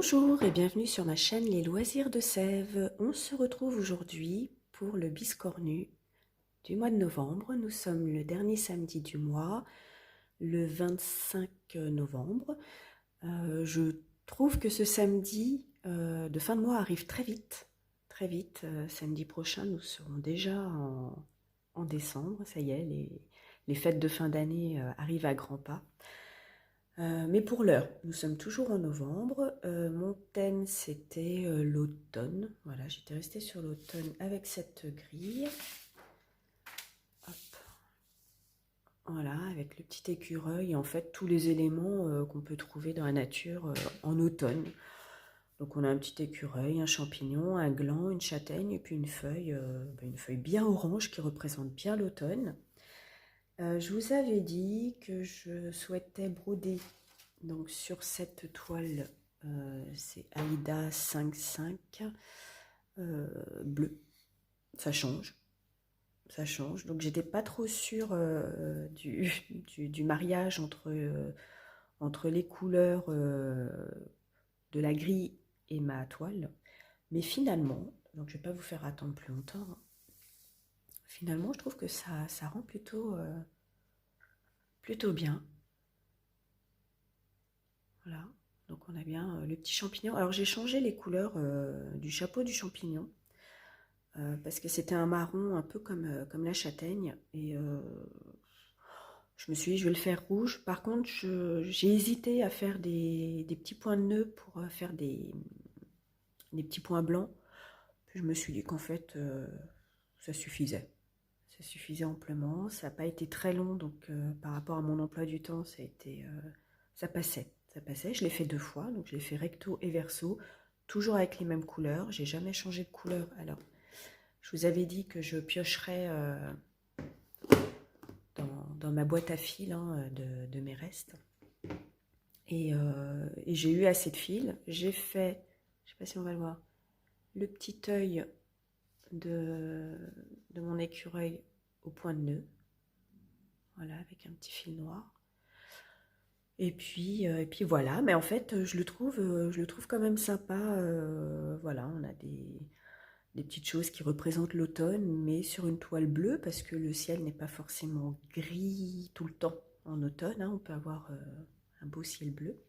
Bonjour et bienvenue sur ma chaîne Les Loisirs de Sèvres. On se retrouve aujourd'hui pour le biscornu du mois de novembre. Nous sommes le dernier samedi du mois, le 25 novembre. Je trouve que ce samedi de fin de mois arrive très vite. Très vite. Samedi prochain, nous serons déjà en décembre. Ça y est, les fêtes de fin d'année arrivent à grands pas. Mais pour l'heure, nous sommes toujours en novembre. Mon thème, c'était l'automne. Voilà, j'étais restée sur l'automne avec cette grille. Hop. Voilà, avec le petit écureuil et en fait tous les éléments qu'on peut trouver dans la nature en automne. Donc on a un petit écureuil, un champignon, un gland, une châtaigne et puis une feuille bien orange qui représente bien l'automne. Je vous avais dit que je souhaitais broder donc sur cette toile, c'est Aïda 5,5 bleu. Ça change, ça change. Donc j'étais pas trop sûre du mariage entre les couleurs de la grille et ma toile. Mais finalement, donc je vais pas vous faire attendre plus longtemps, hein. Finalement, je trouve que ça rend plutôt bien. Voilà, donc on a bien le petit champignon. Alors j'ai changé les couleurs du chapeau du champignon parce que c'était un marron un peu comme la châtaigne et je me suis dit je vais le faire rouge. Par contre j'ai hésité à faire des petits points de nœud pour faire des petits points blancs. Puis je me suis dit qu'en fait ça suffisait. Ça suffisait amplement. Ça n'a pas été très long donc par rapport à mon emploi du temps ça passait. Ça passait, je l'ai fait 2 fois, donc je l'ai fait recto et verso, toujours avec les mêmes couleurs, j'ai jamais changé de couleur. Alors, je vous avais dit que je piocherais dans ma boîte à fil hein, de mes restes. Et j'ai eu assez de fil. J'ai fait, je ne sais pas si on va le voir, le petit œil de mon écureuil au point de nœud. Voilà, avec un petit fil noir. Et puis voilà, mais en fait, je le trouve quand même sympa. Voilà, on a des petites choses qui représentent l'automne, mais sur une toile bleue, parce que le ciel n'est pas forcément gris tout le temps en automne. Hein, on peut avoir un beau ciel bleu.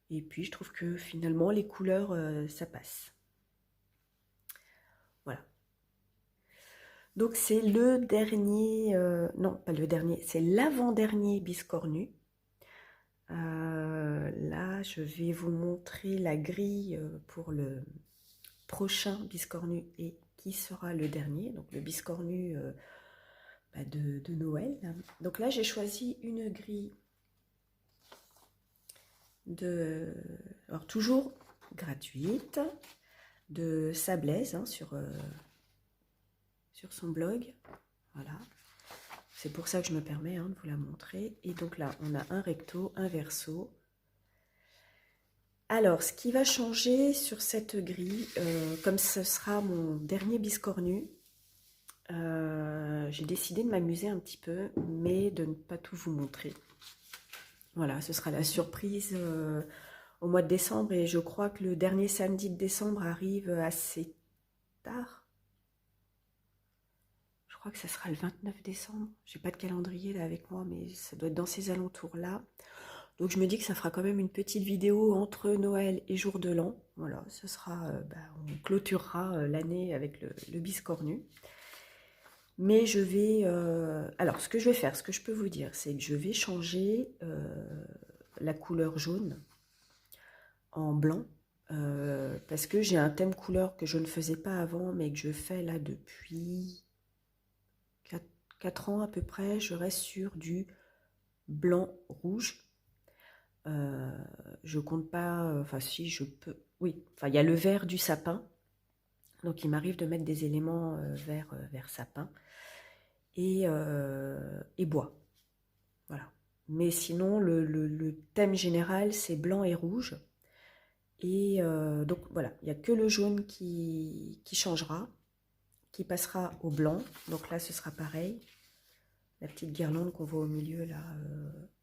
Et puis, je trouve que finalement, les couleurs, ça passe. Voilà. Donc, c'est le dernier, non, pas le dernier, c'est l'avant-dernier biscornu. Là, je vais vous montrer la grille pour le prochain biscornu et qui sera le dernier, donc le biscornu de Noël. Donc là, j'ai choisi une grille alors toujours gratuite, de Sablaise hein, sur son blog. Voilà. C'est pour ça que je me permets hein, de vous la montrer. Et donc là, on a un recto, un verso. Alors, ce qui va changer sur cette grille, comme ce sera mon dernier biscornu, j'ai décidé de m'amuser un petit peu, mais de ne pas tout vous montrer. Voilà, ce sera la surprise au mois de décembre, et je crois que le dernier samedi de décembre arrive assez tard. Je crois que ça sera le 29 décembre. J'ai pas de calendrier là avec moi, mais ça doit être dans ces alentours-là. Donc je me dis que ça fera quand même une petite vidéo entre Noël et jour de l'an. Voilà, ce sera, on clôturera l'année avec le biscornu. Mais je vais... alors, ce que je vais faire, ce que je peux vous dire, c'est que je vais changer la couleur jaune en blanc. Parce que j'ai un thème couleur que je ne faisais pas avant, mais que je fais là depuis 4 ans à peu près. Je reste sur du blanc-rouge. Je compte pas, enfin si je peux, oui, enfin il y a le vert du sapin, donc il m'arrive de mettre des éléments vert sapin et bois, voilà. Mais sinon le thème général c'est blanc et rouge et donc voilà, il n'y a que le jaune qui changera, qui passera au blanc, donc là ce sera pareil, la petite guirlande qu'on voit au milieu là,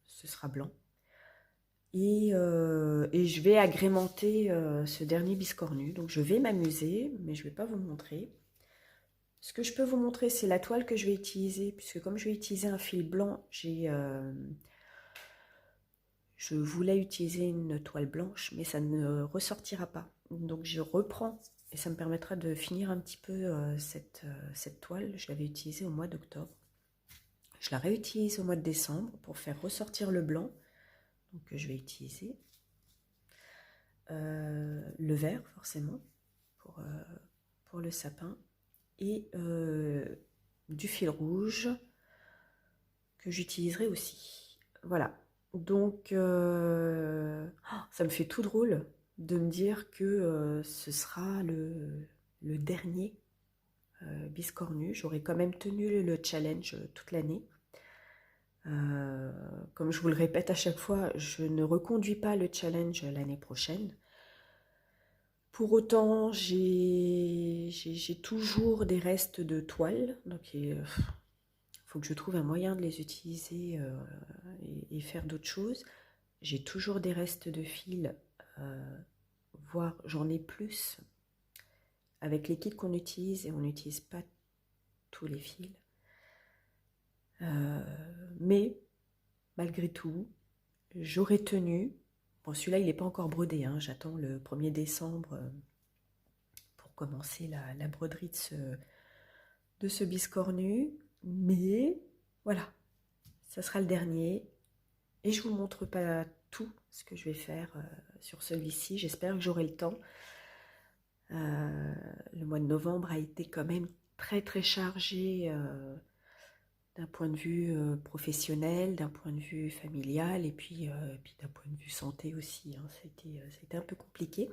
ce sera blanc. Et je vais agrémenter ce dernier biscornu. Donc je vais m'amuser, mais je ne vais pas vous montrer. Ce que je peux vous montrer, c'est la toile que je vais utiliser, puisque comme je vais utiliser un fil blanc, je voulais utiliser une toile blanche, mais ça ne ressortira pas. Donc je reprends, et ça me permettra de finir un petit peu cette toile. Je l'avais utilisée au mois d'octobre. Je la réutilise au mois de décembre pour faire ressortir le blanc. Donc je vais utiliser le vert forcément pour le sapin et du fil rouge que j'utiliserai aussi. Voilà, donc ça me fait tout drôle de me dire que ce sera le dernier biscornu. J'aurais quand même tenu le challenge toute l'année. Comme je vous le répète à chaque fois, je ne reconduis pas le challenge l'année prochaine. Pour autant, j'ai toujours des restes de toile, donc il faut que je trouve un moyen de les utiliser et faire d'autres choses. J'ai toujours des restes de fil, voire j'en ai plus avec les kits qu'on utilise et on n'utilise pas tous les fils. Mais malgré tout, j'aurais tenu. Bon, celui-là, il n'est pas encore brodé, hein. J'attends le 1er décembre pour commencer la broderie de ce biscornu. Mais voilà, ça sera le dernier. Et je ne vous montre pas tout ce que je vais faire sur celui-ci. J'espère que j'aurai le temps. Le mois de novembre a été quand même très très chargé d'un point de vue professionnel, d'un point de vue familial et puis d'un point de vue santé aussi. Hein. Ça a été un peu compliqué.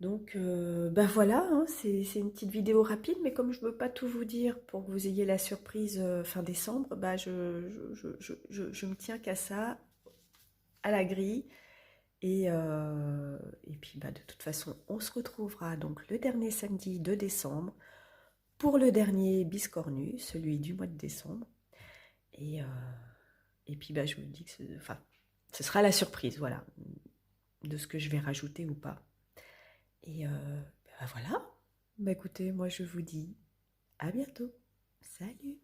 Donc ben voilà, hein, c'est une petite vidéo rapide, mais comme je ne veux pas tout vous dire pour que vous ayez la surprise fin décembre, bah je me tiens qu'à ça, à la grille. Et puis bah, de toute façon, on se retrouvera donc le dernier samedi de décembre pour le dernier biscornu, celui du mois de décembre. Et puis bah, je vous dis que ce sera la surprise, voilà, de ce que je vais rajouter ou pas. Et bah, voilà. Bah, écoutez, moi je vous dis à bientôt. Salut!